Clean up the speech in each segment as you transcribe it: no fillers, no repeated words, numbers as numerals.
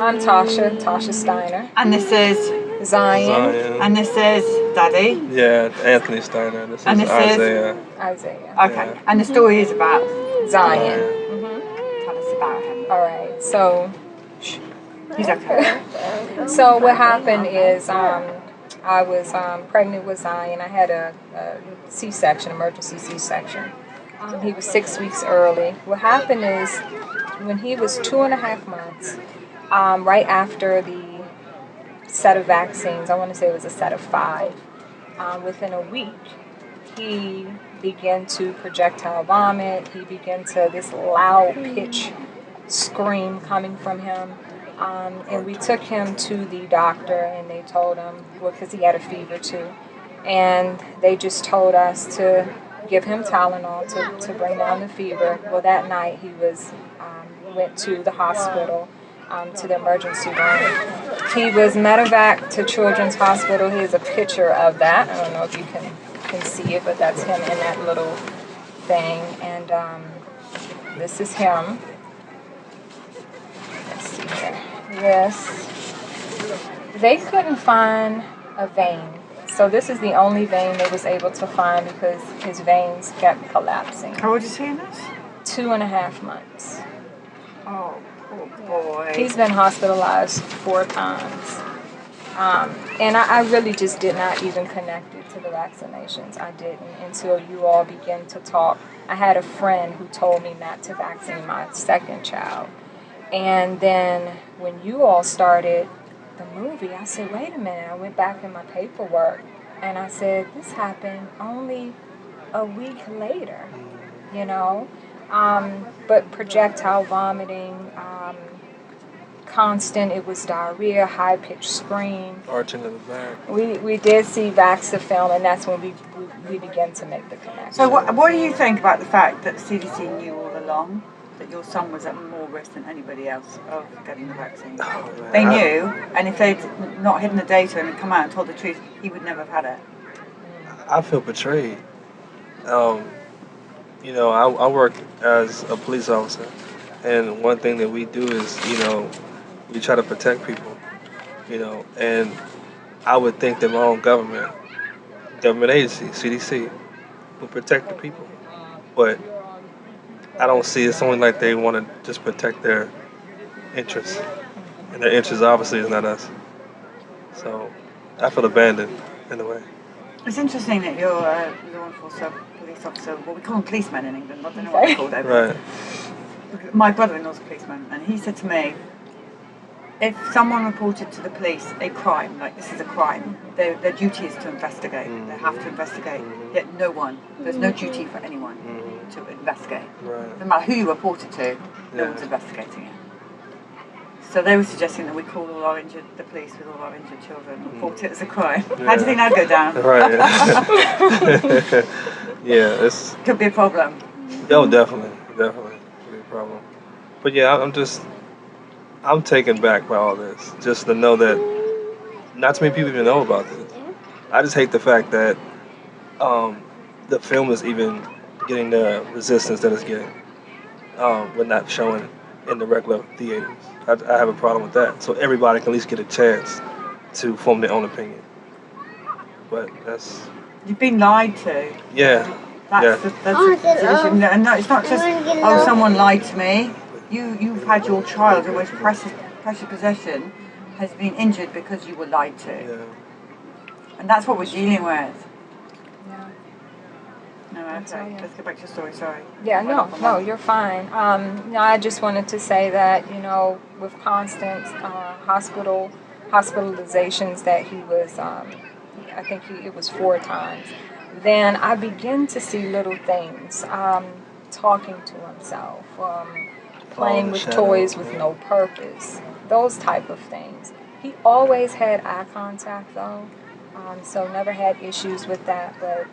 I'm Tasha Steiner. And this is Zion. And this is Daddy. Yeah, Anthony Steiner. This And is this is Isaiah. Okay. Yeah. And the story is about Zion. Tell us about him. All right. So he's okay. So what happened is I was pregnant with Zion. I had a C-section, emergency C-section. He was 6 weeks early. What happened is when he was 2.5 months, right after the set of vaccines, I want to say it was a set of 5, within a week, he began to projectile vomit. He began to this loud pitch scream coming from him. And we took him to the doctor, and they told him, well, because he had a fever too, and they just told us to give him Tylenol to bring down the fever. Well, that night he went to the hospital, to the emergency room. He was medevac to Children's Hospital. Here's a picture of that. I don't know if you can see it, but that's him in that little thing. And this is him. Let's see here. This. They couldn't find a vein. So this is the only vein they was able to find because his veins kept collapsing. How old is he in this? 2.5 months. Oh, poor boy. He's been hospitalized 4 times. And I really just did not even connect it to the vaccinations. I didn't until you all began to talk. I had a friend who told me not to vaccinate my second child. And then when you all started the movie, I said, wait a minute. I went back in my paperwork and I said, this happened only a week later, you know. But projectile vomiting, constant, it was diarrhea, high-pitched scream. Arching in the back. We did see Vaxxed film, and that's when we began to make the connection. So what do you think about the fact that CDC knew all along that your son was at more risk than anybody else of getting the vaccine? Oh, they knew, and if they'd not hidden the data and come out and told the truth, he would never have had it. I feel betrayed. You know, I work as a police officer, and one thing that we do is, you know, we try to protect people, you know, and I would think that my own government agency, CDC, would protect the people, but I don't see it only like they want to just protect their interests, and their interests obviously is not us. So I feel abandoned in a way. It's interesting that you're a law enforcement police officer. Well, we call them policemen in England. I don't know what they're called over. Right. My brother-in-law's a policeman, and he said to me, if someone reported to the police a crime, like this is a crime, their duty is to investigate. They have to investigate. Yet there's no duty for anyone to investigate. Right. No matter who you report it to, no one's investigating it. So they were suggesting that we call the police with all our injured children, report it as a crime. Yeah. How do you think that'd go down? Right. Yeah, it's could be a problem. Oh, definitely could be a problem. But yeah, I'm taken back by all this. Just to know that not too many people even know about this. I just hate the fact that the film is even getting the resistance that it's getting. We're not showing in the regular theaters. I have a problem with that. So everybody can at least get a chance to form their own opinion. But that's... You've been lied to. Yeah. That's the issue. And no, it's not just, someone lied to me. You've had your child, your most precious possession, has been injured because you were lied to. Yeah. And that's what we're dealing with. Yeah. No, okay. Let's get back to your story, sorry. Yeah, no, you're fine. No, I just wanted to say that, you know, with constant hospitalizations that he was, I think it was 4 times, then I begin to see little things, talking to himself, playing with toys with no purpose, those type of things. He always had eye contact though, so never had issues with that, but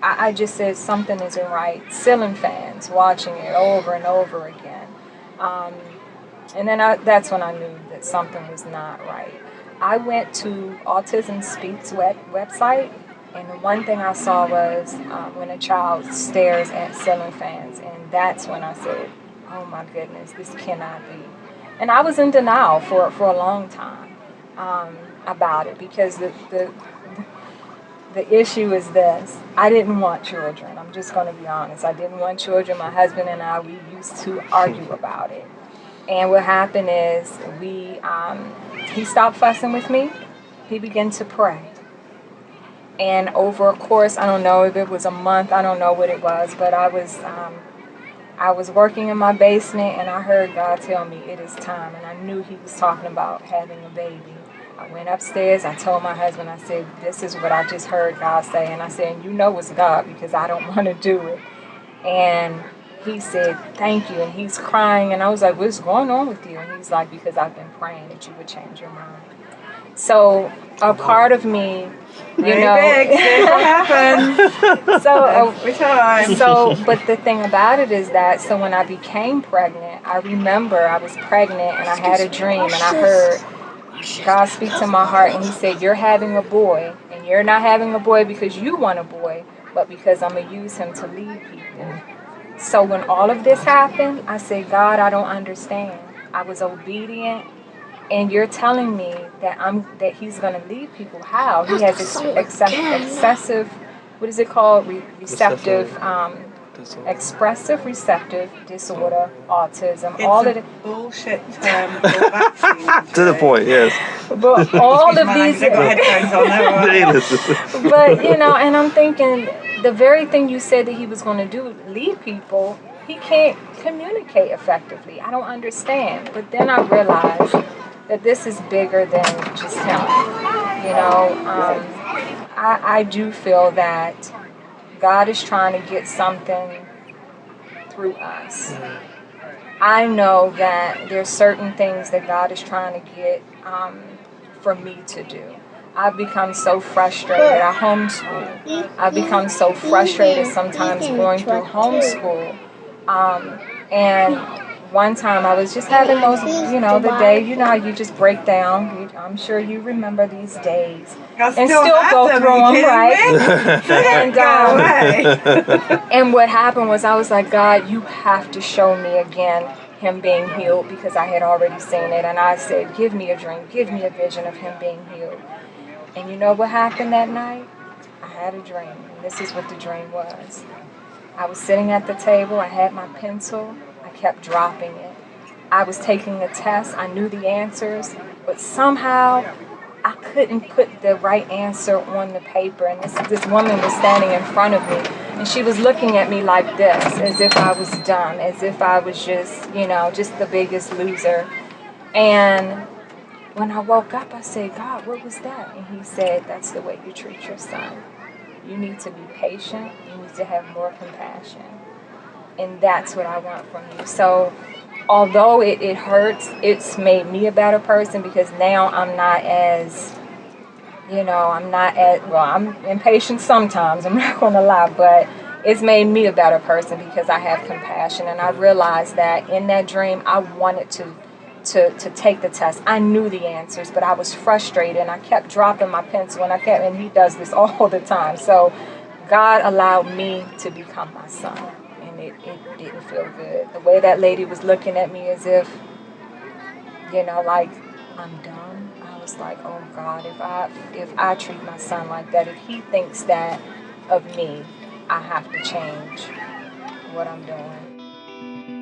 I just said something isn't right. Ceiling fans, watching it over and over again. And then that's when I knew that something was not right. I went to Autism Speaks website, and the one thing I saw was when a child stares at ceiling fans, and that's when I said, oh my goodness, this cannot be. And I was in denial for a long time about it, because the issue is this. I didn't want children. I'm just going to be honest. I didn't want children. My husband and I, we used to argue about it. And what happened is he stopped fussing with me. He began to pray. And over a course, I don't know if it was a month, I don't know what it was, but I was working in my basement, and I heard God tell me it is time. And I knew he was talking about having a baby. I went upstairs, I told my husband, I said, this is what I just heard God say. And I said, and you know it's God, because I don't want to do it. And he said, thank you. And he's crying. And I was like, what's going on with you? And he's like, because I've been praying that you would change your mind. So a part of me, you know, what happens. Every time. But the thing about it is that, so when I became pregnant, I remember I was pregnant and I had a dream, and I heard God speak to my heart, and he said, you're having a boy, and you're not having a boy because you want a boy, but because I'm going to use him to lead people. So when all of this happened, I said, God, I don't understand. I was obedient, and you're telling me that he's going to lead people. How? He has excessive, what is it called? Receptive, expressive receptive disorder, autism, It's all of the bullshit term for vaccines. To the point, yes. But all of these, headphones on there. but you know, and I'm thinking, the very thing you said that he was going to do, lead people, he can't communicate effectively. I don't understand. But then I realized that this is bigger than just him. You know, I do feel that God is trying to get something through us. I know that there's certain things that God is trying to get for me to do. I've become so frustrated. I homeschool. I've become so frustrated sometimes going through homeschool. And one time I was just having those, you know, the day, you know how you just break down. I'm sure you remember these days. And still go through them, right? And what happened was, I was like, God, you have to show me again him being healed, because I had already seen it. And I said, give me a dream, give me a vision of him being healed. And you know what happened that night? I had a dream. And this is what the dream was. I was sitting at the table. I had my pencil. I kept dropping it. I was taking a test. I knew the answers, but somehow I couldn't put the right answer on the paper. And this woman was standing in front of me, and she was looking at me like this, as if I was dumb, as if I was just, you know, just the biggest loser. And when I woke up, I said, God, what was that? And he said, that's the way you treat your son. You need to be patient. You need to have more compassion. And that's what I want from you. So although it hurts, it's made me a better person, because now I'm not as, you know, I'm impatient sometimes, I'm not going to lie, but it's made me a better person because I have compassion. And I realized that in that dream, I wanted to take the test. I knew the answers, but I was frustrated, and I kept dropping my pencil, and he does this all the time. So God allowed me to become my son, and it didn't feel good. The way that lady was looking at me as if, you know, like I'm dumb. I was like, oh God, if I treat my son like that, if he thinks that of me, I have to change what I'm doing.